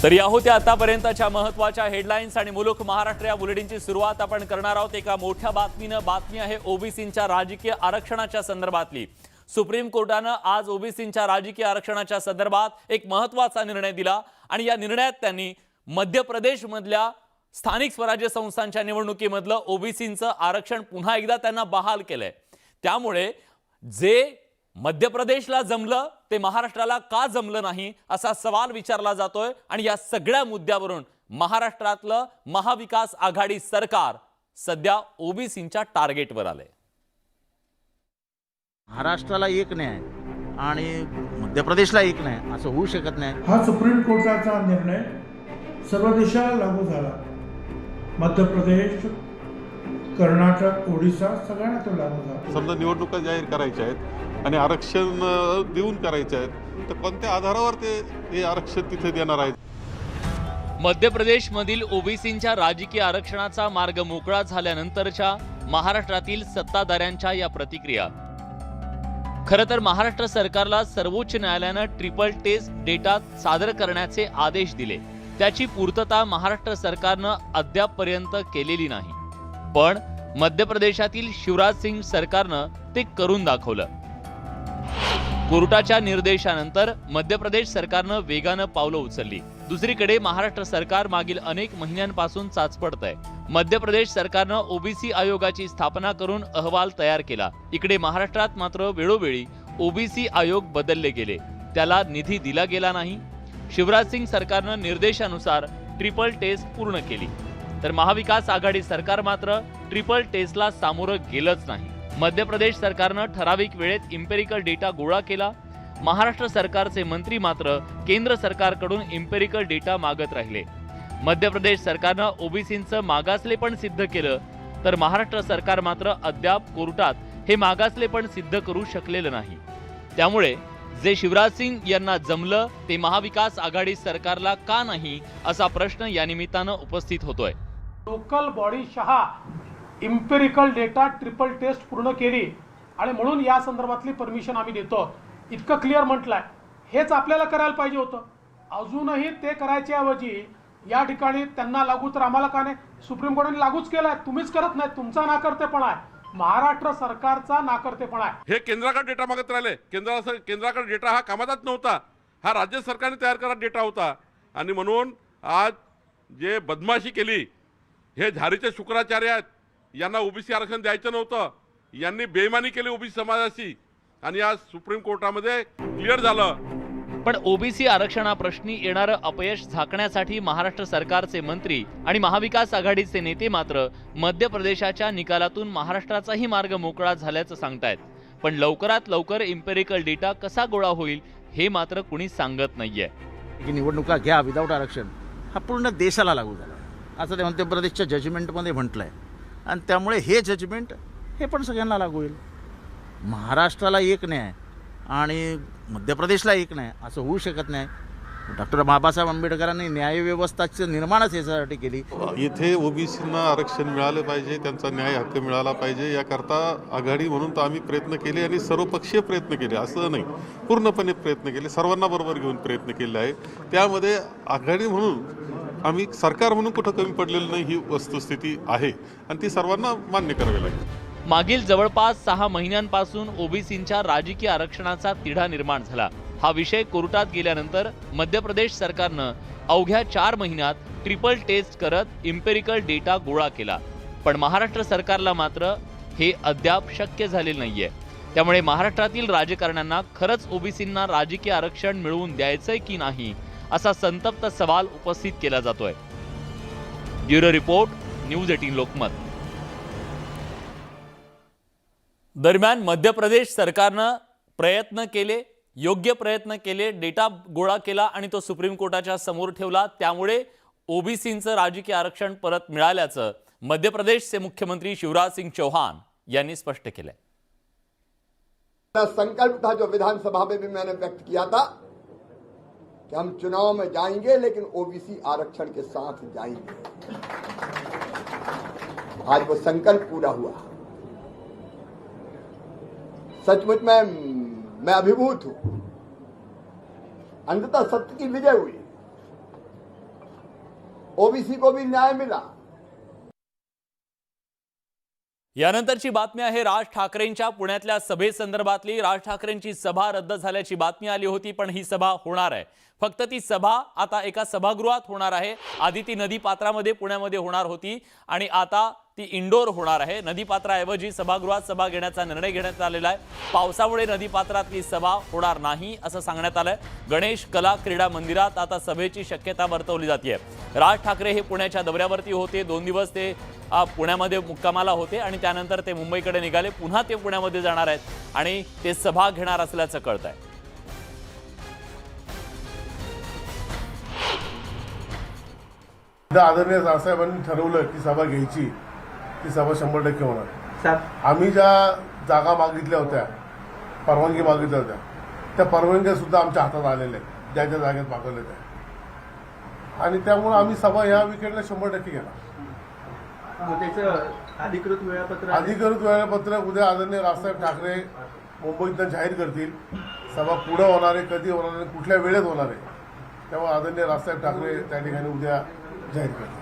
तर या होत्या आतापर्यंतच्या महत्त्वाच्या हेडलाईन्स आणि मुलुक महाराष्ट्र या बुलेटिनची सुरुवात आपण करणार आहोत एका मोठ्या बातमीनं। बातमी आहे ओबीसींच्या राजकीय आरक्षणाच्या संदर्भातली। सुप्रीम कोर्टानं आज ओबीसींच्या राजकीय आरक्षणाच्या संदर्भात एक महत्त्वाचा निर्णय दिला आणि या निर्णयात त्यांनी मध्य प्रदेशमधल्या स्थानिक स्वराज्य संस्थांच्या निवडणुकीमधलं ओबीसींचं आरक्षण पुन्हा एकदा त्यांना बहाल केलंय। त्यामुळे जे मध्य प्रदेशला जमलं ते महाराष्ट्राला का जमलं नाही असा सवाल विचारला जातोय आणि या सगळ्या मुद्द्यावरून महाराष्ट्रातलं महाविकास आघाडी सरकार सध्या ओबीसींच्या टार्गेटवर आलंय। महाराष्ट्राला एक न्याय आणि मध्य प्रदेशला एक न्याय असं होऊ शकत नाही। हा सुप्रीम कोर्टाचा निर्णय सर्व देशाला लागू झाला। मध्य प्रदेश, कर्नाटक, ओडिशा सगळ्यांना तो लागू झाला। समजा निवडणुका जाहीर करायच्या आहेत आणि आरक्षण देऊन करायचे आहेत तर कोणत्या आधारावर ते आरक्षण तिथे देणार आहेत? मध्य प्रदेशमधील ओबीसींच्या राजकीय आरक्षणाचा मार्ग मोकळा झाल्यानंतरच्या महाराष्ट्रातील सत्ताधाऱ्यांच्या या प्रतिक्रिया। खरं तर महाराष्ट्र सरकारला सर्वोच्च न्यायालयानं ट्रिपल टेस्ट डेटा सादर करण्याचे आदेश दिले। त्याची पूर्तता महाराष्ट्र सरकारनं अद्यापपर्यंत केलेली नाही, पण मध्य प्रदेशातील शिवराज सिंग सरकारनं ते करून दाखवलं। कोर्टाच्या निर्देशानंतर मध्य प्रदेश सरकारनं वेगानं पावलं उचलली। दुसरीकडे महाराष्ट्र सरकार मागील अनेक महिन्यांपासून चाचपडतंय। मध्य प्रदेश सरकारनं ओबीसी आयोगाची स्थापना करून अहवाल तयार केला। इकडे महाराष्ट्रात मात्र वेळोवेळी ओबीसी आयोग बदलले गेले, त्याला निधी दिला गेला नाही। शिवराज सिंग सरकारनं निर्देशानुसार ट्रिपल टेस्ट पूर्ण केली, तर महाविकास आघाडी सरकार मात्र ट्रिपल टेस्टला सामोरं गेलंच नाही। मध्य प्रदेश सरकारनं ठराविक वेळेत इम्पेरिकल डेटा गोळा केला। महाराष्ट्र सरकारचे मंत्री मात्र केंद्र सरकारकडून इम्पेरिकल डेटा मागत राहिले। मध्य प्रदेश सरकारनं ओबीसींचं मागासलेपण सिद्ध केलं, तर महाराष्ट्र सरकार मात्र अद्याप कोर्टात हे मागासलेपण सिद्ध करू शकलेलं नाही। त्यामुळे जे शिवराज सिंग यांना जमलं ते महाविकास आघाडी सरकारला का नाही असा प्रश्न या निमित्तानं उपस्थित होतोय। लोकल बॉडी शहा इम्पेरिकल डेटा ट्रिपल टेस्ट पूर्ण केली आणि म्हणून या संदर्भातली परमिशन आम्ही देतो इतकं क्लिअर म्हटलंय। हेच आपल्याला करायला पाहिजे होतं। अजूनही ते करायच्या ऐवजी या ठिकाणी त्यांना लागू तर आम्हाला का नाही, सुप्रीम कोर्टाने लागूच केलाय, तुम्हीच करत नाही। तुमचा नाकर्तेपणा आहे, महाराष्ट्र सरकारचा नाकर्तेपणा आहे। हे केंद्राकडे डेटा मागत राहिले। केंद्राकडे डेटा हा कामाचाच नव्हता, हा राज्य सरकारने तयार केलेला डेटा होता आणि म्हणून आज जे बदमाशी केली हे झारीचे शुक्राचार्य आहेत, यांना ओबीसी आरक्षण द्यायचं नव्हतं, यांनी बेईमानी केली ओबीसी समाजाशी आणि आज सुप्रीम कोर्टामध्ये क्लिअर झालं। पण ओबीसी आरक्षणाप्रश्नी येणारं अपयश झाकण्यासाठी महाराष्ट्र सरकारचे मंत्री आणि महाविकास आघाडीचे नेते मात्र मध्य प्रदेशाच्या निकालातून महाराष्ट्राचाही मार्ग मोकळा झाल्याचं सांगतायत। पण लवकरात लवकर इम्पेरिकल डेटा कसा गोळा होईल हे मात्र कुणी सांगत नाहीये। की निवडणुका घ्या विदाऊट आरक्षण हा पूर्ण देशाला लागू झाला असं ते मध्य प्रदेशच्या जजमेंटमध्ये म्हटलंय आणि त्यामुळे हे जजमेंट हे पण सगळ्यांना लागू होईल। महाराष्ट्राला एक न्याय आणि मध्य प्रदेशला एक न्याय असं होऊ शकत नाही। डॉक्टर बाबासाहेब आंबेडकरांनी न्यायव्यवस्थाचं निर्माणच याच्यासाठी केली। इथे ओबीसींना आरक्षण मिळालं पाहिजे, त्यांचा न्याय हक्क मिळाला पाहिजे, याकरता आघाडी म्हणून तर आम्ही प्रयत्न केले आणि सर्वपक्षीय प्रयत्न केले, असं नाही पूर्णपणे प्रयत्न केले, सर्वांना बरोबर घेऊन प्रयत्न केले आहे। त्यामध्ये आघाडी म्हणून आम्ही सरकार म्हणून कुठं कमी पडलेलं नाही ही वस्तुस्थिती आहे आणि ती सर्वांना मान्य करावी लागेल। मागील जवळपास 6 महिन्यांपासून ओबीसींच्या राजकीय आरक्षणाचा तिढा निर्माण झाला। हा विषय कोर्टात गेल्यानंतर मध्य प्रदेश सरकारनं अवघ्या 4 महिन्यात ट्रिपल टेस्ट करत इम्पेरिकल डेटा गोळा केला, पण महाराष्ट्र सरकारला मात्र हे अद्याप शक्य झालेलं नाहीये। त्यामुळे महाराष्ट्रातील राजकारण्यांना खरंच ओबीसींना राजकीय आरक्षण मिळवून द्यायचंय की नाही असा संतप्त सवाल उपस्थित केला जातोय। Bureau report, news 18 Lokmat. दरम्यान मध्य प्रदेश सरकारनं प्रयत्न केले, योग्य प्रयत्न केले, डेटा गोळा केला आणि तो सुप्रीम कोर्टाच्या समोर ठेवला। त्यामुळे ओबीसींचं राजकीय आरक्षण परत मिळाल्याचं मध्य प्रदेशचे मुख्यमंत्री शिवराज सिंग चौहान यांनी स्पष्ट केलंय। संकल्प था जो विधानसभा में भी मैंने व्यक्त किया था कि हम चुनाव में जाएंगे लेकिन ओबीसी आरक्षण के साथ जाएंगे। आज वो संकल्प पूरा हुआ। सचमुच मैं अभिभूत हूं। अंततः सत्य की विजय हुई। ओबीसी को भी न्याय मिला। यानंतरची बातमी आहे राज ठाकरेंच्या पुण्यातल्या सभेसंदर्भातली। राज ठाकरेंची सभा रद्द झाल्याची बातमी आली होती, पण ही सभा होणार आहे। फक्त ती सभा आता एका सभागृहात होणार आहे। आधी ती नदीपात्रामध्ये पुण्यामध्ये होणार होती आणि आता ती इंडोर होणार आहे। नदीपात्राऐवजी सभागृहात सभा घेण्याचा निर्णय घेण्यात आलेला आहे। पावसामुळे नदीपात्रातली सभा होणार नाही असं सांगण्यात आलंय। गणेश कला क्रीडा मंदिरात आता सभेची शक्यता वर्तवली जाते। राज ठाकरे हे पुण्याच्या दौऱ्यावरती होते। 2 दिवस ते पुण्यामध्ये मुक्कामाला होते आणि त्यानंतर ते मुंबईकडे निघाले। पुन्हा ते पुण्यामध्ये जाणार आहेत आणि ते सभा घेणार असल्याचं कळतंय। आदरणीय रावसाहेबांनी ठरवलं की सभा घ्यायची, ती सभा 100% होणार। आम्ही ज्या जागा मागितल्या होत्या, परवानगी मागितल्या होत्या, त्या परवानग्या सुद्धा आमच्या हातात आलेल्या आहेत, ज्या ज्या जागेत मागवल्या त्या, आणि त्यामुळे आम्ही सभा या विकेंडला 100% घेणार। अधिकृत वेळापत्र उद्या आदरणीय रावसाहेब ठाकरे मुंबईतनं जाहीर करतील। सभा पुढे होणार आहे, कधी होणार आहे, कुठल्या वेळेत होणार आहे, त्यामुळे आदरणीय रावसाहेब ठाकरे त्या ठिकाणी उद्या जाहीर करतील।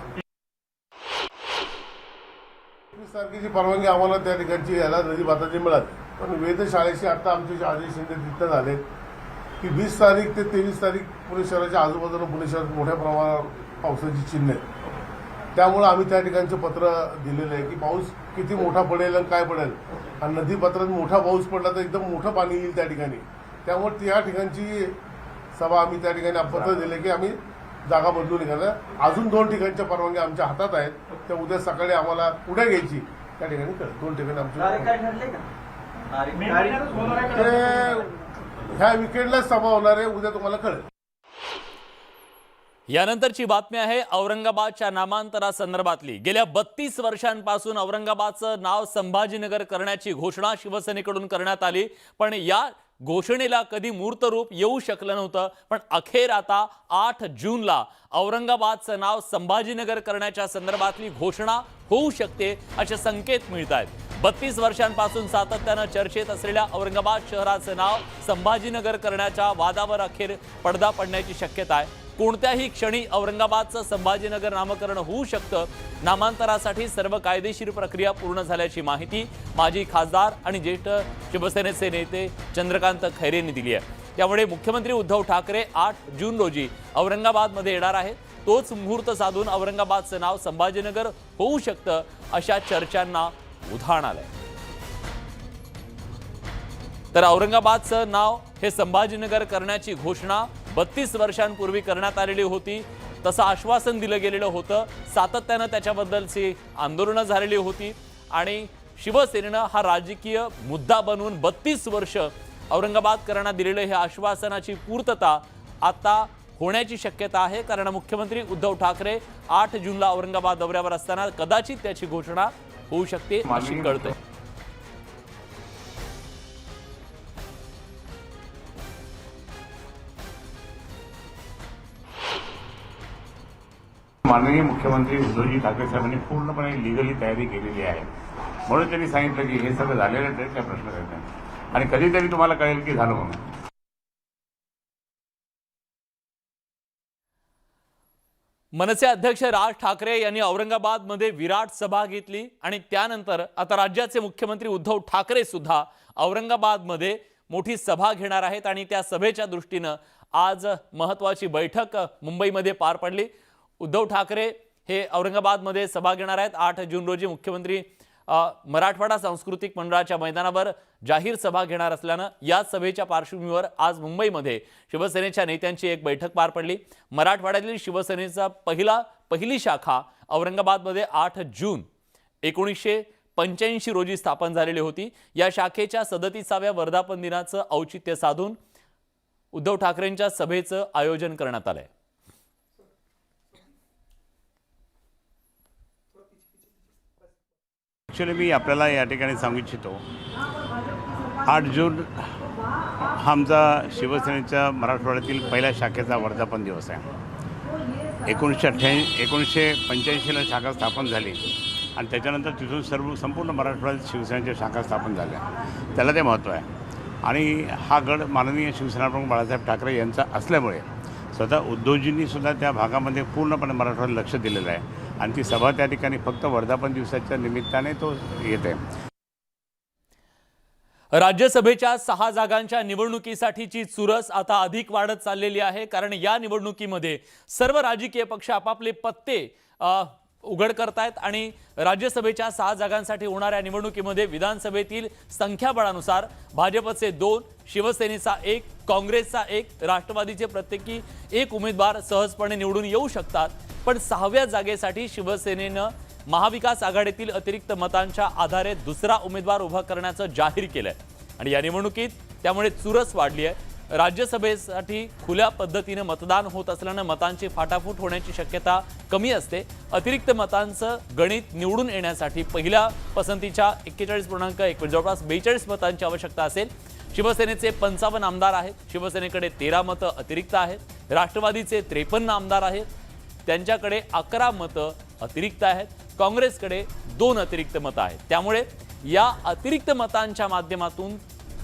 20 तारखेची परवानगी आम्हाला त्या ठिकाणची याला नदीपात्राची मिळाली, पण वेधशाळेशी आता आमचे अजय शिंदे तिथं झाले की 20 तारीख ते 23 तारीख पुणे शहराच्या आजूबाजूला पुणे शहरात मोठ्या प्रमाणावर पावसाची चिन्ह आहेत। त्यामुळे आम्ही त्या ठिकाणचं पत्र दिलेलं आहे की पाऊस किती मोठा पडेल आणि काय पडेल, आणि नदीपात्रात मोठा पाऊस पडला तर एकदम मोठं पाणी येईल त्या ठिकाणी। त्यामुळे त्या ठिकाणची सभा आम्ही त्या ठिकाणी पत्र दिले की आम्ही जागा बदलून निघाल्या। अजून 2 ठिकाणच्या परवानग्या आमच्या हातात आहेत, त्या उद्या सकाळी आम्हाला पुढे घ्यायची त्या ठिकाणी कळेल। 2 ठिकाणी आमच्या ह्या विकेंडला सभा होणार आहे, उद्या तुम्हाला कळेल। यानंतरची बातमी आहे औरंगाबादच्या नामांतरासंदर्भातली। गेल्या 32 वर्षांपासून औरंगाबादचं नाव संभाजीनगर करण्याची घोषणा शिवसेनेकडून करण्यात आली, पण या घोषणेला कधी मूर्तरूप येऊ शकलं नव्हतं। पण अखेर आता 8 जूनला औरंगाबादचं नाव संभाजीनगर करण्याच्या संदर्भातली घोषणा होऊ शकते असे संकेत मिळत आहेत। 32 वर्षांपासून सातत्यानं चर्चेत असलेल्या औरंगाबाद शहराचं नाव संभाजीनगर करण्याच्या वादावर अखेर पडदा पडण्याची शक्यता आहे। कोणत्याही क्षणी औरंगाबादचं संभाजीनगर नामकरण होऊ शकतं। नामांतरासाठी सर्व कायदेशीर प्रक्रिया पूर्ण झाल्याची माहिती माजी खासदार आणि ज्येष्ठ शिवसेनेचे नेते चंद्रकांत खैरेंनी दिली आहे। त्यामुळे मुख्यमंत्री उद्धव ठाकरे 8 जून रोजी औरंगाबादमध्ये येणार आहेत। तोच मुहूर्त साधून औरंगाबादचं नाव संभाजीनगर होऊ शकतं अशा चर्चांना उधाण आलंय। तर औरंगाबादचं नाव हे संभाजीनगर करण्याची घोषणा 32 वर्षांपूर्वी करण्यात आलेली होती। तसं आश्वासन दिलं गेलेलं होतं। सातत्यानं त्याच्याबद्दलची आंदोलनं झालेली होती आणि शिवसेनेनं हा राजकीय मुद्दा बनवून 32 वर्ष औरंगाबादकरांना दिलेलं हे आश्वासनाची पूर्तता आता होण्याची शक्यता आहे। कारण मुख्यमंत्री उद्धव ठाकरे 8 जूनला औरंगाबाद दौऱ्यावर असताना कदाचित त्याची घोषणा होऊ शकते अशी कळतंय। माननीय मुख्यमंत्री उद्धवजी ठाकरे साहेबांनी पूर्णपणे लिगली तयारी केलेली आहे, म्हणून त्यांनी सांगितलं की हे सगळं झालेलं आहे, काय प्रश्न नाही, आणि कधीतरी तुम्हाला कळेल की झालं म्हणून। मनसे अध्यक्ष राज ठाकरे यांनी औरंगाबादमध्ये विराट सभा घेतली आणि त्यानंतर आता राज्याचे मुख्यमंत्री उद्धव ठाकरे सुद्धा औरंगाबादमध्ये मोठी सभा घेणार आहेत आणि त्या सभेच्या दृष्टीनं आज महत्त्वाची बैठक मुंबईमध्ये पार पडली। उद्धव ठाकरे हे औरंगाबादमध्ये सभा घेणार आहेत। 8 जून रोजी मुख्यमंत्री मराठवाडा सांस्कृतिक मंडळाच्या मैदानावर जाहीर सभा घेणार असल्यानं या सभेच्या पार्श्वभूमीवर आज मुंबईमध्ये शिवसेनेच्या नेत्यांची एक बैठक पार पडली। मराठवाड्यातील शिवसेनेचा पहिली शाखा औरंगाबादमध्ये 8 जून 1985 रोजी स्थापन झालेली होती। या शाखेच्या 37व्या वर्धापन दिनाचं औचित्य साधून उद्धव ठाकरेंच्या सभेचं आयोजन करण्यात आलंय। ॲक्च्युली मी आपल्याला या ठिकाणी सांगू इच्छितो, 8 जून हा आमचा शिवसेनेच्या मराठवाड्यातील पहिल्या शाखेचा वर्धापन दिवस आहे। 1985ला शाखा स्थापन झाली आणि त्याच्यानंतर तिथून संपूर्ण मराठवाड्यात शिवसेनेच्या शाखा स्थापन झाल्या, त्याला ते महत्त्व आहे। आणि हा गड माननीय शिवसेनाप्रमुख बाळासाहेब ठाकरे यांचा असल्यामुळे स्वतः उद्धवजींनी सुद्धा त्या भागामध्ये पूर्णपणे मराठवाड्याला लक्ष दिलेलं आहे आणि ती सभा त्या ठिकाणी फक्त वर्धापन दिवसाच्या निमित्ताने तो येत आहे. राज्यसभेच्या 6 जागांच्या निवडणुकीसाठीची चुरस आता अधिक वाढत चाललेली आहे, कारण या निवडणुकीमध्ये सर्व राजकीय पक्ष आपापले पत्ते उघड करतायत आणि राज्यसभेच्या 6 जागांसाठी होणाऱ्या निवडणुकीमध्ये विधानसभेतील संख्याबळानुसार भाजपचे 2, शिवसेनेचा 1, काँग्रेसचा 1, राष्ट्रवादीचे प्रत्येकी 1 उमेदवार सहजपणे निवडून येऊ शकतात. पण 6व्या जागेसाठी शिवसेनेनं महाविकास आघाडीतील अतिरिक्त मतांच्या आधारे दुसरा उमेदवार उभा करण्याचं जाहीर केलंय आणि या निवडणुकीत त्यामुळे चुरस वाढली आहे. राज्यसभेसाठी खुल्या पद्धतीने मतदान होत असल्यानं मतांची फाटाफूट होण्याची शक्यता कमी असते. अतिरिक्त मतांचं गणित निवडून येण्यासाठी पहिल्या पसंतीच्या 41.1 जवळपास 42 मतांची आवश्यकता असेल. शिवसेनेचे 55 आमदार आहेत, शिवसेनेकडे 13 मतं अतिरिक्त आहेत, राष्ट्रवादीचे 53 आमदार आहेत, त्यांच्याकडे 11 मतं अतिरिक्त आहेत, काँग्रेसकडे 2 अतिरिक्त मतं आहेत. त्यामुळे या अतिरिक्त मतांच्या माध्यमातून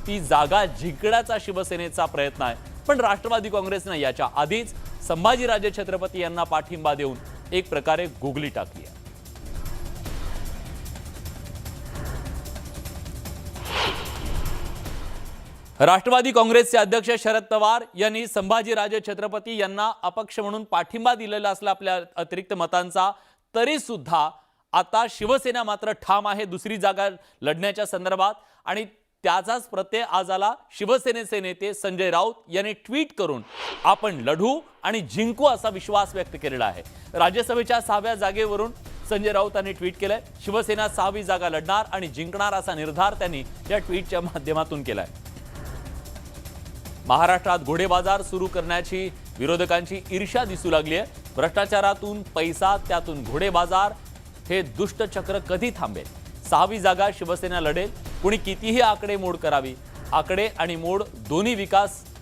ती जागा जिंकण्याचा शिवसेनेचा प्रयत्न आहे. पण राष्ट्रवादी काँग्रेसनं याच्या आधीच संभाजीराजे छत्रपती यांना पाठिंबा देऊन एक प्रकारे गुगली टाकली आहे. राष्ट्रवादी काँग्रेसचे अध्यक्ष शरद पवार यांनी संभाजीराजे छत्रपती यांना अपक्ष म्हणून पाठिंबा दिलेला असला आपल्या अतिरिक्त मतांचा, तरी सुद्धा आता शिवसेना मात्र ठाम आहे दुसरी जागा लढण्याच्या संदर्भात आणि त्याचाच प्रत्यय आज आला. शिवसेनेचे नेते संजय राऊत यांनी ट्विट करून आपण लढू आणि जिंकू असा विश्वास व्यक्त केलेला आहे. राज्यसभेच्या 6व्या जागेवरून संजय राऊतांनी ट्विट केलंय. शिवसेना 6वी जागा लढणार आणि जिंकणार असा निर्धार त्यांनी या ट्विटच्या माध्यमातून केलाय. महाराष्ट्रात घोडेबाजार सुरू करण्याची विरोधकांची ईर्ष्या दिसू लागली आहे. भ्रष्टाचारातून पैसा, त्यातून घोडेबाजार, हे दुष्टचक्र कधी थांबेल? 6वी जागा शिवसेना लढेल. कुणी कितीही आकडे मोड करावी, आकडे आणि मोड दोन्ही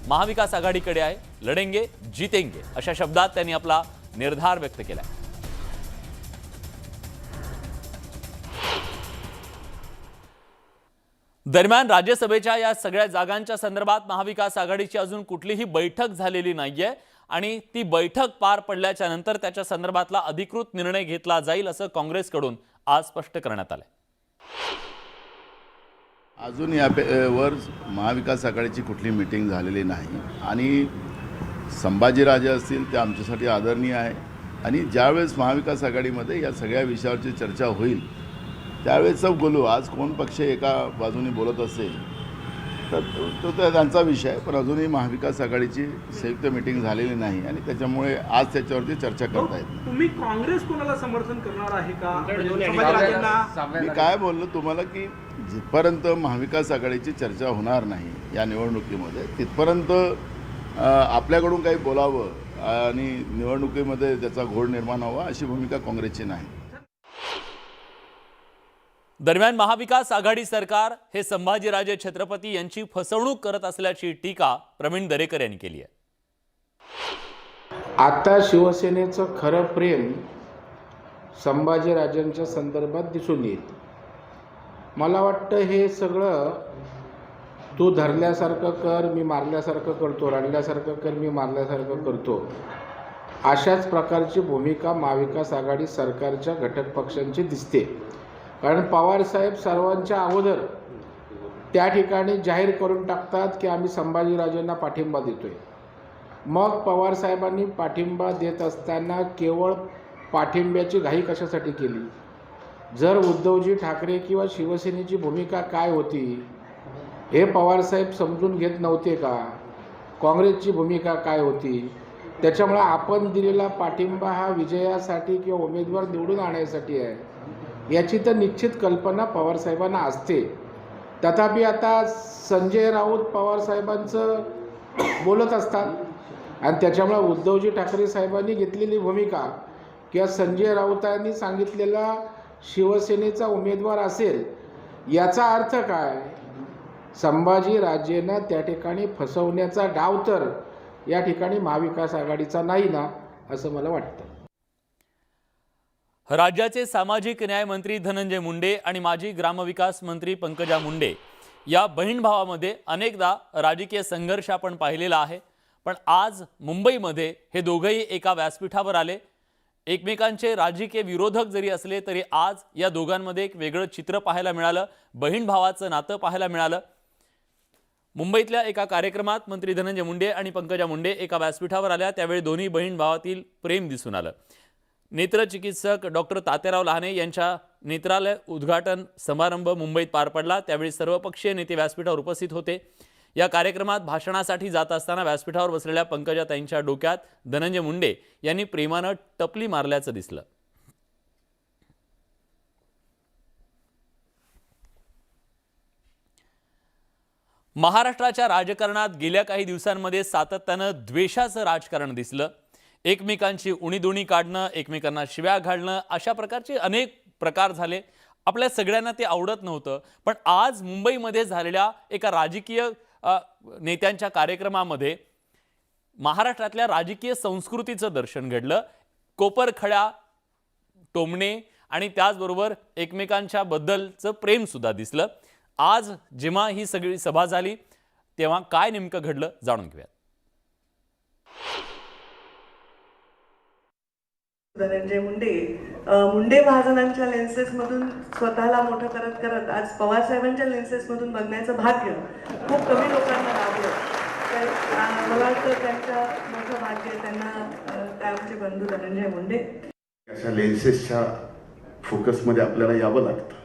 महाविकास आघाडीकडे आहे. लढेंगे जीतेंगे अशा शब्दात त्यांनी आपला निर्धार व्यक्त केला. दरम्यान राज्यसभेच्या या सगळ्या जागांच्या संदर्भात महाविकास आघाडीची अजून कुठलीही बैठक झालेली नाहीये आणि ती बैठक पार पडल्याच्या नंतर त्याच्या संदर्भातला अधिकृत निर्णय घेतला जाईल असं काँग्रेसकडून आज स्पष्ट करण्यात आलंय. अजून यावर महाविकास आघाडीची कुठली मीटिंग झालेली नाही आणि संभाजीराजे असतील ते आमच्यासाठी आदरणीय आहे आणि ज्यावेळेस महाविकास आघाडीमध्ये या सगळ्या विषयावरची चर्चा होईल त्यावेळेस बोलू. आज कोण पक्ष एका बाजूने बोलत असेल तर तो त्यांचा विषय आहे, पण अजूनही महाविकास आघाडीची संयुक्त मीटिंग झालेली नाही आणि त्याच्यामुळे आज त्याच्यावरती चर्चा करता येत नाही. तुम्ही काँग्रेस कोणाला समर्थन करणार आहे का? मी काय बोललो तुम्हाला की जिथपर्यंत महाविकास आघाडीची चर्चा होणार नाही या निवडणुकीमध्ये तिथपर्यंत आपल्याकडून काही बोलावं आणि निवडणुकीमध्ये त्याचा घोळ निर्माण व्हावा अशी भूमिका काँग्रेसची नाही. दरम्यान महाविकास आघाडी सरकार हे संभाजीराजे छत्रपती यांची फसवणूक करत असल्याची टीका प्रवीण दरेकर यांनी केली आहे. आता शिवसेनेचं खरं प्रेम संभाजीराजांच्या संदर्भात दिसून येईल. मला वाटतं हे सगळं तू धरल्यासारखं कर, मी मारल्यासारखं करतो, रडल्यासारखं कर, मी मारल्यासारखं करतो, अशाच प्रकारची भूमिका महाविकास आघाडी सरकारच्या घटक पक्षांची दिसते. कारण पवारसाहेब सर्वांच्या अगोदर त्या ठिकाणी जाहीर करून टाकतात की आम्ही संभाजीराजेंना पाठिंबा देतोय. मग पवारसाहेबांनी पाठिंबा देत असताना केवळ पाठिंब्याची घाई कशासाठी केली? जर उद्धवजी ठाकरे किंवा शिवसेनेची भूमिका काय होती हे पवारसाहेब समजून घेत नव्हते का? काँग्रेसची भूमिका काय होती? त्याच्यामुळे आपण दिलेला पाठिंबा हा विजयासाठी किंवा उमेदवार निवडून आणण्यासाठी आहे याची तर निश्चित कल्पना पवारसाहेबांना असते. तथापि आता संजय राऊत पवारसाहेबांचं बोलत असतात आणि त्याच्यामुळे उद्धवजी ठाकरे साहेबांनी घेतलेली भूमिका किंवा संजय राऊतांनी सांगितलेला शिवसेनेचा उमेदवार असेल याचा अर्थ काय? संभाजीराजेंना त्या ठिकाणी फसवण्याचा डाव तर या ठिकाणी महाविकास आघाडीचा नाही ना असं मला वाटतं. राज्याचे सामाजिक न्याय मंत्री धनंजय मुंडे आणि माजी ग्रामविकास मंत्री पंकजा मुंडे या बहीण भावामध्ये अनेकदा राजकीय संघर्ष आपण पाहिलेला आहे. पण आज मुंबईमध्ये हे दोघंही एका व्यासपीठावर आले. एकमेकांचे राजकीय विरोधक जरी असले तरी आज या दोघांमध्ये एक वेगळं चित्र पाहायला मिळालं. बहीण भावाचं नातं पाहायला मिळालं. मुंबईतल्या एका कार्यक्रमात मंत्री धनंजय मुंडे आणि पंकजा मुंडे एका व्यासपीठावर आल्या. त्यावेळी दोन्ही बहीण भावातील प्रेम दिसून आलं. नेत्रचिकित्सक डॉक्टर तात्याराव लहाने यांच्या नेत्रालय उद्घाटन समारंभ मुंबईत पार पडला. त्यावेळी सर्वपक्षीय नेते व्यासपीठावर उपस्थित होते. या कार्यक्रमात भाषणासाठी जात असताना व्यासपीठावर बसलेल्या पंकजाताईंच्या डोक्यात धनंजय मुंडे यांनी प्रेमानं टपली मारल्याचं दिसलं. महाराष्ट्राच्या राजकारणात गेल्या काही दिवसांमध्ये सातत्यानं द्वेषाचं राजकारण दिसलं. एकमेकांची उणीधुणी काढणं, एकमेकांना शिव्या घालणं, अशा प्रकारचे अनेक प्रकार झाले. आपल्या सगळ्यांना ते आवडत नव्हतं. पण आज मुंबईमध्ये झालेल्या एका राजकीय नेत्यांच्या कार्यक्रमामध्ये महाराष्ट्रातल्या राजकीय संस्कृतीचं दर्शन घडलं. कोपरखळ्या टोमणे आणि त्याचबरोबर एकमेकांच्या बद्दलचं प्रेम सुद्धा दिसलं. आज जेव्हा ही सगळी सभा झाली तेव्हा काय नेमकं घडलं जाणून घेऊयात. धनंजय मुंडे महाजनांच्या लेन्सेसमधून स्वतःला मोठं करत करत आज पवार साहेबांच्या लेन्सेसमधून बघण्याचं भाग्य खूप कमी लोकांना लाभलं. तर मला वाटतं त्यांचं मोठं भाग्य त्यांना त्या आमचे बंधू धनंजय मुंडे. अशा लेन्सेसच्या फोकसमध्ये आपल्याला यावं लागतं.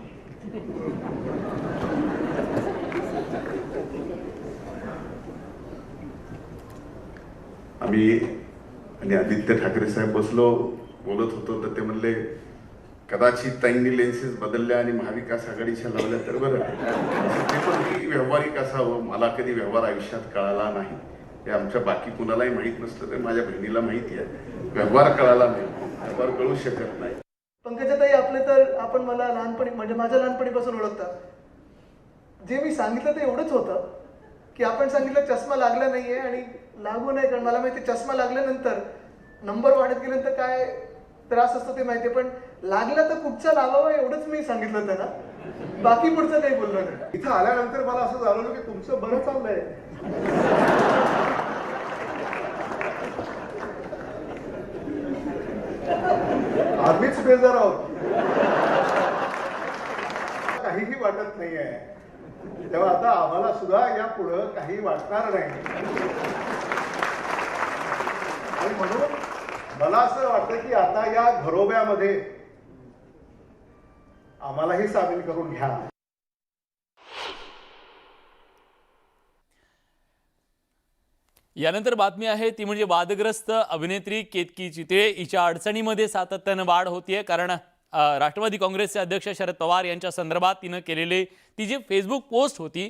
आम्ही आणि आदित्य ठाकरे साहेब बसलो बोलत होतो तर ते म्हणले कदाचित ताईंनी लेन्सेस बदलल्या आणि महाविकास आघाडीच्या लावल्या तर बरं. ते पण की व्यावहारिक असावं. मला कधी व्यवहार आयुष्यात कळाला नाही. हे आमच्या बाकी कुणालाही माहीत नसतं. ते माझ्या बहिणीला माहिती आहे. व्यवहार कळाला नाही, व्यवहार कळू शकत नाही. पंकजाताई आपले तर आपण मला लहानपणी म्हणजे माझ्या लहानपणीपासून ओळखता. जे मी सांगितलं ते एवढंच होतं की आपण सांगितलं चष्मा लागला नाहीये आणि लागू नाही. कारण मला माहिती चष्मा लागल्यानंतर नंबर वाढत गेल्यानंतर काय त्रास असतो ते माहिती. पण लागला तर कुठचा लावावा एवढंच मी सांगितलं त्यांना. बाकी पुढचं काही बोललो नाही. इथं आल्यानंतर मला असं जाणवलं की तुमचं बरं चाललंय. आम्हीच बेजार आहोत. काहीही वाटत नाहीये. तेव्हा आता आम्हाला सुद्धा या पुढं काही वाटणार नाही. आणि म्हणून मला असं वाटतं की आता या घरोब्यामध्ये आम्हालाही सामील करून घ्या. यानंतर बातमी आहे ती म्हणजे वादग्रस्त अभिनेत्री केतकी चितळे हिच्या अडचणीमध्ये सातत्यानं वाढ होतीये. कारण राष्ट्रवादी काँग्रेसचे अध्यक्ष शरद पवार यांच्या संदर्भात तिनं केलेली ती जी फेसबुक पोस्ट होती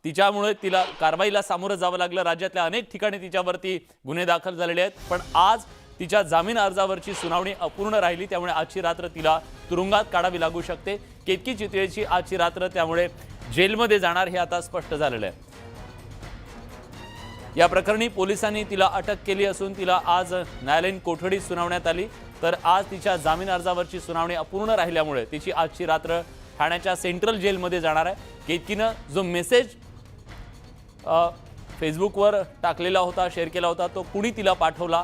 तिच्यामुळे तिला कारवाईला सामोरं जावं लागलं. राज्यातल्या अनेक ठिकाणी तिच्यावरती गुन्हे दाखल झालेले आहेत. पण आज तिच्या जामीन अर्जावरची सुनावणी अपूर्ण राहिली. त्यामुळे आजची रात्र तिला तुरुंगात काढावी लागू शकते. केतकी चितळेची आजची रात्र त्यामुळे जेलमध्ये जाणार हे आता स्पष्ट झालेलं आहे. या प्रकरणी पोलिसांनी तिला अटक केली असून तिला आज न्यायालयीन कोठडीत सुनावण्यात आली. तर आज तिच्या जामीन अर्जावरची सुनावणी अपूर्ण राहिल्यामुळे तिची आजची रात्र ठाण्याच्या सेंट्रल जेलमध्ये जाणार आहे. केतकीनं जो मेसेज फेसबुकवर टाकलेला होता, शेअर केला होता, तो कुणी तिला पाठवला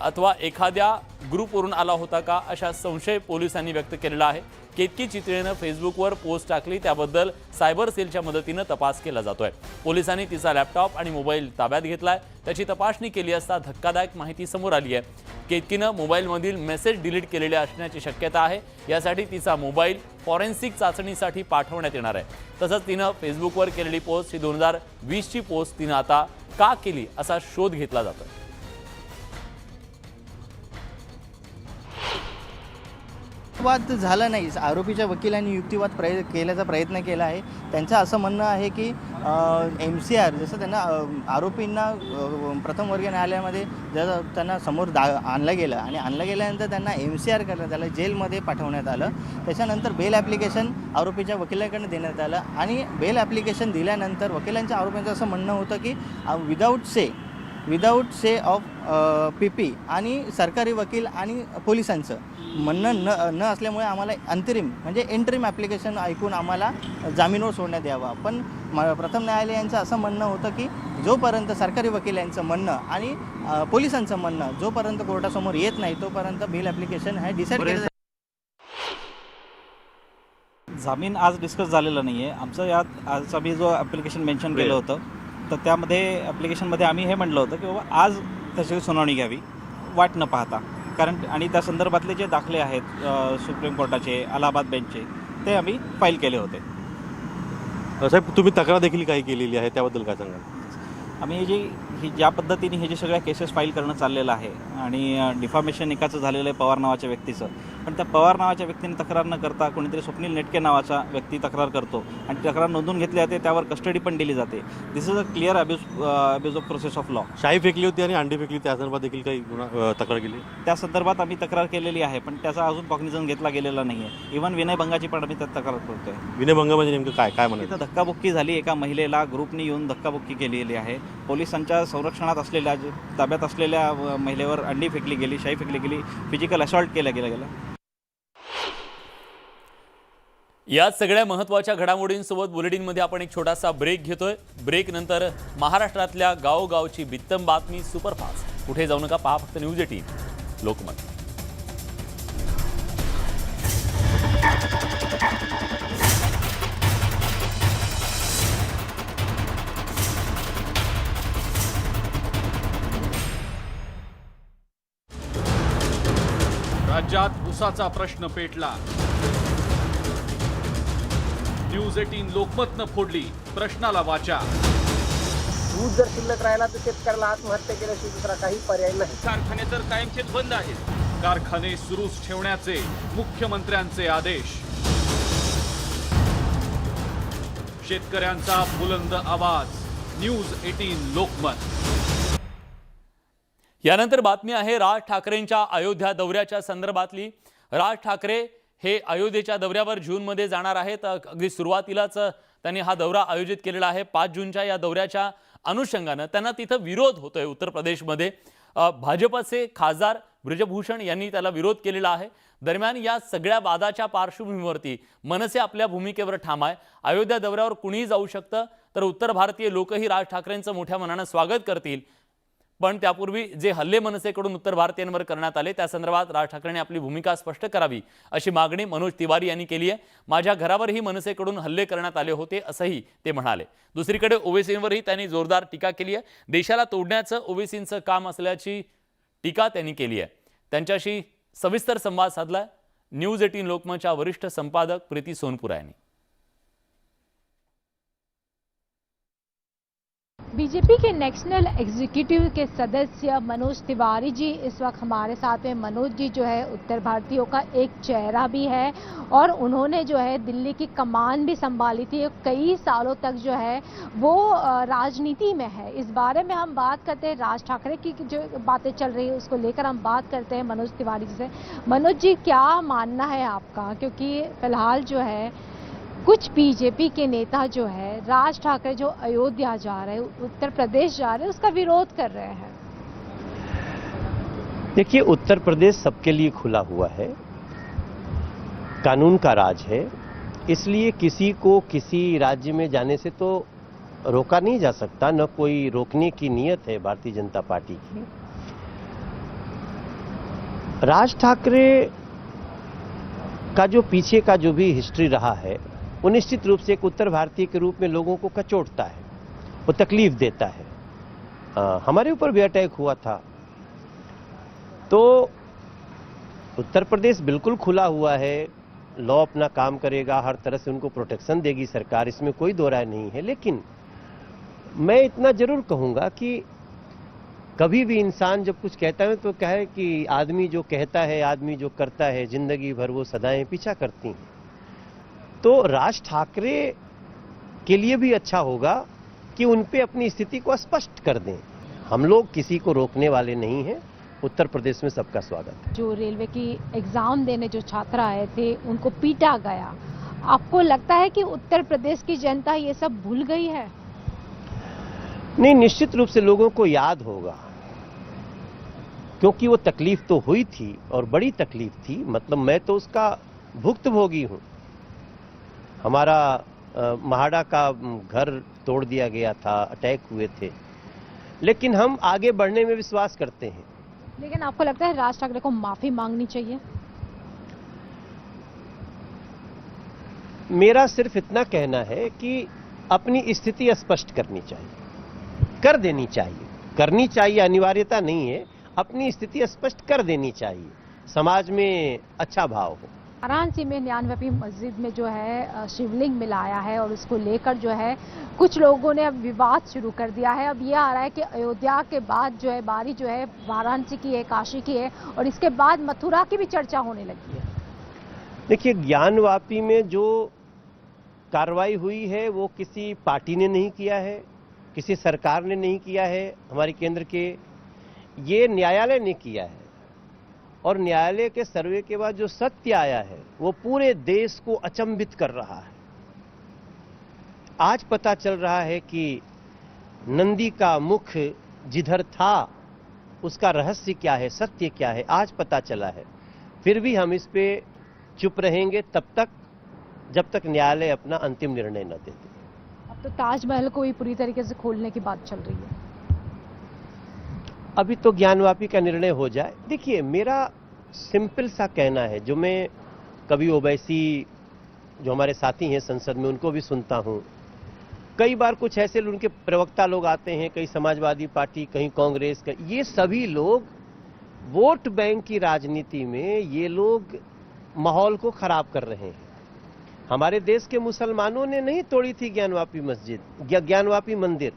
अथवा एखाद्या ग्रुपवरून आला होता का अशा संशय पोलिसांनी व्यक्त केलेला आहे. केतकी चितळेनं फेसबुकवर पोस्ट टाकली त्याबद्दल सायबर सेलच्या मदतीनं तपास केला जातोय. पोलिसांनी तिचा लॅपटॉप आणि मोबाईल ताब्यात घेतलाय. त्याची तपासणी केली असता धक्कादायक माहिती समोर आली आहे. केतकीनं मोबाईलमधील मेसेज डिलीट केलेले असण्याची शक्यता आहे. यासाठी तिचा मोबाईल फॉरेन्सिक चाचणीसाठी पाठवण्यात येणार आहे. तसंच तिनं फेसबुकवर केलेली पोस्ट ही 2020ची पोस्ट तिनं आता का केली असा शोध घेतला जातोय. युक्तिवाद झाला नाही. आरोपीच्या वकिलांनी युक्तिवाद केल्याचा प्रयत्न केला आहे. त्यांचं असं म्हणणं आहे की MCR जसं त्यांना आरोपींना प्रथमवर्गीय न्यायालयामध्ये जर त्यांना समोर आणलं गेलं आणि आणलं गेल्यानंतर त्यांना MCR करण्यात आलं, जेलमध्ये पाठवण्यात आलं. त्याच्यानंतर बेल ॲप्लिकेशन आरोपीच्या वकिलाकडनं देण्यात आलं आणि बेल ॲप्लिकेशन दिल्यानंतर वकिलांच्या आरोपींचं असं म्हणणं होतं की विदाऊट से ऑफ PP आणि सरकारी वकील आणि पोलिसांचं म्हणणं न असल्यामुळे आम्हाला अंतरिम म्हणजे एंटरिम ॲप्लिकेशन ऐकून आम्हाला जामीनवर सोडण्यात यावा. पण प्रथम न्यायालयाचं असं म्हणणं होतं की जोपर्यंत सरकारी वकिलांचं म्हणणं आणि पोलिसांचं म्हणणं जोपर्यंत कोर्टासमोर येत नाही तोपर्यंत बेल ॲप्लिकेशन हे डिसाईड केलं जामीन आज डिस्कस झालेला नाही आहे. आमचं यात आज आम्ही जो ॲप्लिकेशन मेन्शन केलं होतं तर त्यामध्ये ॲप्लिकेशनमध्ये आम्ही हे म्हटलं होतं की बाबा आज त्याची सुनावणी घ्यावी वाट न पाहता, कारण आणि त्या संदर्भातले जे दाखले आहेत सुप्रीम कोर्टाचे, अलाहाबाद बेंचचे, ते आम्ही फाईल केले होते. साहेब, तुम्ही तक्रार देखील काही केलेली आहे, त्याबद्दल काय सांगाल? आम्ही ज्या पद्धतीने हे जे सगळ्या केसेस फाईल करणं चाललेलं आहे आणि डिफॉर्मेशन एकाचं झालेलं आहे पवार नावाच्या व्यक्तीचं, पण त्या पवार नावाच्या व्यक्तीने तक्रार न करता कोणीतरी स्वप्नील नेटके नावाचा व्यक्ती तक्रार करतो आणि तक्रार नोंदवून घेतली जाते, त्यावर कस्टडी पण दिली जाते. This is a clear abuse of process of law. शाई फेकली होती आणि अंडी फेकली, त्या संदर्भात देखील काही तक्रार केली? त्या संदर्भात आम्ही तक्रार केलेली आहे, पण त्याचा अजून कॉग्निझन घेतला गेलेला नाही आहे. इव्हन विनयभंगाची पण आम्ही त्यात तक्रार करतोय. विनयभंग म्हणजे नेमकं काय काय म्हणायचं? इथं धक्काबुक्की झाली, एका महिलेला ग्रुपने येऊन धक्काबुक्की केलेली आहे. पोलिसांच्या संरक्षणात असलेल्या ताब्यात असलेल्या महिलेवर अंडी फेकली गेली, शाई फेकली गेली, फिजिकल असॉल्ट केला गेला. या सगळ्या महत्त्वाच्या घडामोडींसोबत बुलेटिनमध्ये आपण एक छोटासा ब्रेक घेतोय. ब्रेक नंतर महाराष्ट्रातल्या गावोगावची बित्तम बातमी सुपरफास्ट. कुठे जाऊ नका, पहा फक्त न्यूज 18 लोकमत. राज्यात ऊसाचा प्रश्न पेटला. न्यूज 18 लोकमतनं फोडली प्रश्नाला वाचा. ऊस जर शिल्लक राहिला तर शेतकऱ्याला आत्महत्या केल्याशिवाय दुसरा काही पर्याय नाही. कारखाने तर कायमचेच बंद आहेत. कारखाने सुरूच ठेवण्याचे मुख्यमंत्र्यांचे आदेश. शेतकऱ्यांचा बुलंद आवाज. न्यूज 18 लोकमत. यानंतर बातमी आहे राज ठाकरेंच्या अयोध्या दौऱ्याच्या संदर्भातली. राज ठाकरे हे अयोध्येच्या दौऱ्यावर जूनमध्ये जाणार आहेत. अगदी सुरुवातीलाच त्यांनी हा दौरा आयोजित केलेला आहे. 5 जूनच्या या दौऱ्याच्या अनुषंगानं त्यांना तिथं विरोध होतोय. उत्तर प्रदेशमध्ये भाजपचे खासदार ब्रिजभूषण यांनी त्याला विरोध केलेला आहे. दरम्यान या सगळ्या वादाच्या पार्श्वभूमीवरती मनसे आपल्या भूमिकेवर ठाम आहे. अयोध्या दौऱ्यावर कुणीही जाऊ शकतं, तर उत्तर भारतीय लोकही राज ठाकरेंचं मोठ्या मनानं स्वागत करतील. पण त्यापूर्वी जे हल्ले मनसेकडून उत्तर भारतीयांवर करण्यात आले त्या संदर्भात राज ठाकरेंनी आपली भूमिका स्पष्ट करावी अशी मागणी मनोज तिवारी यांनी केली आहे. माझ्या घरावरही मनसेकडून हल्ले करण्यात आले होते असंही ते म्हणाले. दुसरीकडे ओवेसींवरही त्यांनी जोरदार टीका केली आहे. देशाला तोडण्याचं ओवेसींचं काम असल्याची टीका त्यांनी केली आहे. त्यांच्याशी सविस्तर संवाद साधलाय न्यूज 18 लोकमतच्या वरिष्ठ संपादक प्रीती सोनपुरा यांनी. बीजेपी के नेशनल एग्जीक्यूटिव के सदस्य मनोज तिवारी जी इस वक्त हमारे साथ में। मनोज जी जो है उत्तर भारतीयों का एक चेहरा भी है और उन्होंने जो है दिल्ली की कमान भी संभाली थी। कई सालों तक जो है वो राजनीति में है। इस बारे में हम बात करते हैं, राज ठाकरे की जो बातें चल रही है उसको लेकर हम बात करते हैं मनोज तिवारी जी से। मनोज जी, क्या मानना है आपका, क्योंकि फिलहाल जो है कुछ बीजेपी के नेता जो है राज ठाकरे जो अयोध्या जा रहे हैं, उत्तर प्रदेश जा रहे हैं, उसका विरोध कर रहे हैं? देखिए, उत्तर प्रदेश सबके लिए खुला हुआ है, कानून का राज है, इसलिए किसी को किसी राज्य में जाने से तो रोका नहीं जा सकता, न कोई रोकने की नीयत है भारतीय जनता पार्टी की। राज ठाकरे का जो पीछे का जो भी हिस्ट्री रहा है वो निश्चित रूप से एक उत्तर भारतीय के रूप में लोगों को कचोटता है, वो तकलीफ देता है। हमारे ऊपर भी अटैक हुआ था, तो उत्तर प्रदेश बिल्कुल खुला हुआ है, लॉ अपना काम करेगा, हर तरह से उनको प्रोटेक्शन देगी सरकार, इसमें कोई दो राय नहीं है। लेकिन मैं इतना जरूर कहूंगा कि कभी भी इंसान जब कुछ कहता है तो कहे कि आदमी जो कहता है, आदमी जो करता है, जिंदगी भर वो सदाएं पीछा करती हैं। तो राज ठाकरे के लिए भी अच्छा होगा कि उन पे अपनी स्थिति को स्पष्ट कर दें। हम लोग किसी को रोकने वाले नहीं हैं, उत्तर प्रदेश में सबका स्वागत है। जो रेलवे की एग्जाम देने जो छात्र आए थे उनको पीटा गया, आपको लगता है कि उत्तर प्रदेश की जनता ये सब भूल गई है? नहीं, निश्चित रूप से लोगों को याद होगा, क्योंकि वो तकलीफ तो हुई थी और बड़ी तकलीफ थी। मतलब मैं तो उसका भुक्तभोगी हूं। हमारा महाड़ा का घर तोड़ दिया गया था, अटैक हुए थे, लेकिन हम आगे बढ़ने में विश्वास करते हैं। लेकिन आपको लगता है राज ठाकरे को माफी मांगनी चाहिए? मेरा सिर्फ इतना कहना है कि अपनी स्थिति स्पष्ट करनी चाहिए, कर देनी चाहिए, करनी चाहिए, अनिवार्यता नहीं है, अपनी स्थिति स्पष्ट कर देनी चाहिए, समाज में अच्छा भाव हो। वाराणसी में 99वीं मस्जिद में जो है शिवलिंग मिलाया है और उसको लेकर जो है कुछ लोगों ने अब विवाद शुरू कर दिया है। अब यह आ रहा है कि अयोध्या के बाद जो है बारी जो है वाराणसी की है, काशी की है, और इसके बाद मथुरा की भी चर्चा होने लगी है। देखिए, ज्ञानवापी में जो कार्रवाई हुई है वो किसी पार्टी ने नहीं किया है, किसी सरकार ने नहीं किया है, हमारे केंद्र के, ये न्यायालय ने किया है। और न्यायालय के सर्वे के बाद जो सत्य आया है वो पूरे देश को अचंभित कर रहा है। आज पता चल रहा है कि नंदी का मुख जिधर था उसका रहस्य क्या है, सत्य क्या है, आज पता चला है। फिर भी हम इस पे चुप रहेंगे तब तक जब तक न्यायालय अपना अंतिम निर्णय न दे दे। अब तो ताजमहल को भी पूरी तरीके से खोलने की बात चल रही है। अभी तो ज्ञानवापी का निर्णय हो जाए। देखिए, मेरा सिंपल सा कहना है, जो मैं कभी ओवैसी जो हमारे साथी हैं संसद में उनको भी सुनता हूं, कई बार कुछ ऐसे उनके प्रवक्ता लोग आते हैं, कहीं समाजवादी पार्टी, कहीं कांग्रेस का, ये सभी लोग वोट बैंक की राजनीति में ये लोग माहौल को खराब कर रहे हैं। हमारे देश के मुसलमानों ने नहीं तोड़ी थी ज्ञानवापी मस्जिद, ज्ञानवापी मंदिर,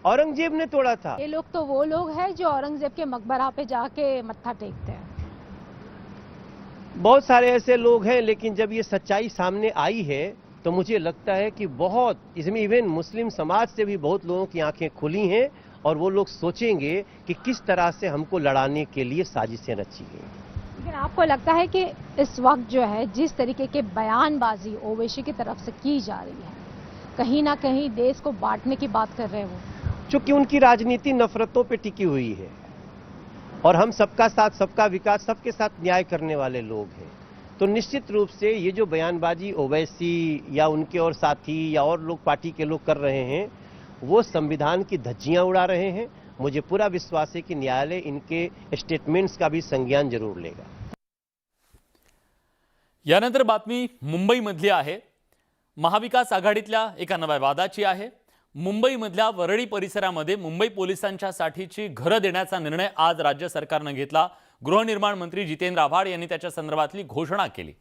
औरंगजेब ने तोड़ा था। ये लोग तो वो लोग हैं जो औरंगजेब के मकबरा पे जाके मत्था टेकते हैं। बहुत सारे ऐसे लोग हैं, लेकिन जब ये सच्चाई सामने आई है तो मुझे लगता है कि बहुत, इसमें इवन मुस्लिम समाज से भी बहुत लोगों की आंखें खुली हैं और वो लोग सोचेंगे कि किस तरह से हमको लड़ाने के लिए साजिशें रची गई। लेकिन आपको लगता है कि इस वक्त जो है जिस तरीके के बयानबाजी ओवैसी की तरफ से की जा रही है, कहीं ना कहीं देश को बांटने की बात कर रहे हो? चूंकि उनकी राजनीति नफरतों पे टिकी हुई है और हम सबका साथ, सबका विकास, सबके साथ न्याय करने वाले लोग हैं, तो निश्चित रूप से ये जो बयानबाजी ओवैसी या उनके और साथी या और लोग पार्टी के लोग कर रहे हैं वो संविधान की धज्जियां उड़ा रहे हैं। मुझे पूरा विश्वास है कि न्यायालय इनके स्टेटमेंट्स का भी संज्ञान जरूर लेगा। यानंतर बातमी मुंबईमधली आहे। महाविकास आघाडीतल्या एका नव्या वादाची आहे। मुंबईमधल्या वरळी परिसरामध्ये मुंबई पोलिसांच्या साठीची घरं देण्याचा निर्णय आज राज्य सरकारने घेतला। गृहनिर्माण मंत्री जितेंद्र आव्हाड यांनी त्याच्या संदर्भातली घोषणा केली।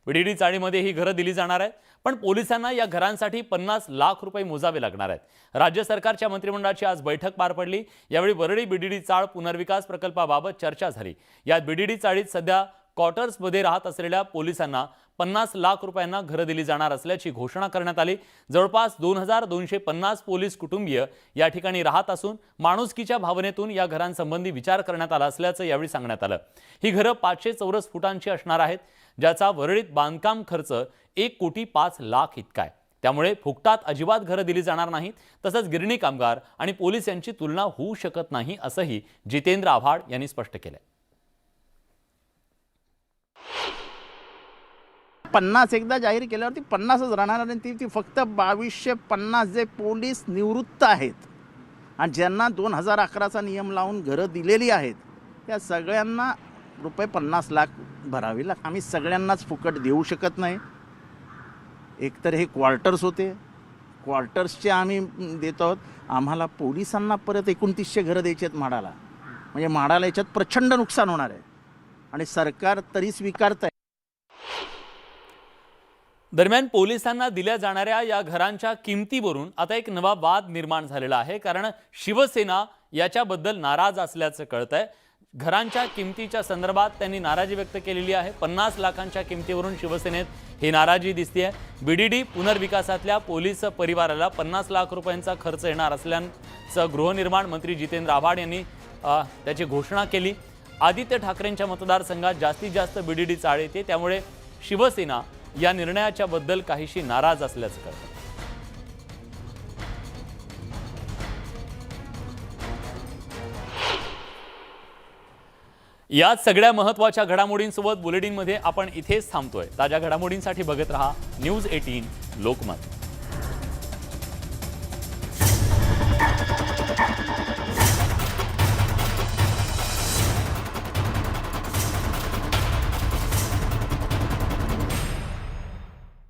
बीडीडी चाळीमध्ये ही घरं दिली जाणार आहेत, पण पोलिसांना या घरांसाठी 50 लाख रुपये मोजावे लागणार आहेत। राज्य सरकारच्या मंत्रिमंडळाची आज बैठक पार पडली। यावेळी वरळी बीडीडी चाळ पुनर्विकास प्रकल्पाबाबत चर्चा झाली। यात बीडीडी चाळीत सध्या क्वार्टर्समध्ये राहत असलेल्या पोलिसांना 50 लाख रुपयांना घरं दिली जाणार असल्याची घोषणा करण्यात आली। जवळपास 2250 पोलीस कुटुंबीय या ठिकाणी राहत असून माणुसकीच्या भावनेतून या घरांसंबंधी विचार करण्यात आला असल्याचं यावेळी सांगण्यात आलं। ही घरं 500 चौरस फुटांची असणार आहेत, ज्याचा वरळीत बांधकाम खर्च 1,05,00,000 इतका आहे। त्यामुळे फुकटात अजिबात घरं दिली जाणार नाहीत, तसंच गिरणी कामगार आणि पोलीस यांची तुलना होऊ शकत नाही असंही जितेंद्र आव्हाड यांनी स्पष्ट केलं। 50 एकदा जाहीर केल्यावरती 50च राहणार आणि ती फक्त 2250 जे पोलीस निवृत्त आहेत आणि ज्यांना 2011चा नियम लावून घरं दिलेली आहेत त्या सगळ्यांना रुपये 50 लाख भरावे लागतात। आम्ही सगळ्यांनाच फुकट देऊ शकत नाही। एकतर हे क्वार्टर्स होते, क्वार्टर्सचे आम्ही देत आहोत। आम्हाला पोलिसांना परत 2900 घरं द्यायची आहेत म्हाडाला, म्हणजे म्हाडाला याच्यात प्रचंड नुकसान होणार आहे आणि सरकार तरी स्वीकारत आहे। दरम्यान पोलिसांना दिल्या जाणाऱ्या या घरांच्या किमतीवरून आता एक नवा वाद निर्माण झालेला आहे, कारण शिवसेना याच्याबद्दल नाराज असल्याचं कळतंय। घरांच्या किमतीच्या संदर्भात त्यांनी नाराजी व्यक्त केलेली आहे। 50 लाखांच्या किमतीवरून शिवसेनेत ही नाराजी दिसतेय। बीडीडी पुनर्विकासातल्या पोलीस परिवाराला 50 लाख रुपयांचा खर्च येणार असल्याचं गृहनिर्माण मंत्री जितेंद्र आव्हाड यांनी त्याची घोषणा केली। आदित्य ठाकरेंच्या मतदारसंघात जास्तीत जास्त बीडीडी चाळ येते, त्यामुळे शिवसेना या निर्णयाच्या बद्दल काहीशी नाराज असल्याचं कळतं। या सगळ्या महत्त्वाच्या घडामोडींसोबत बुलेटिनमध्ये आपण इथेच थांबतोय। ताज्या घडामोडींसाठी बघत रहा न्यूज 18 लोकमत।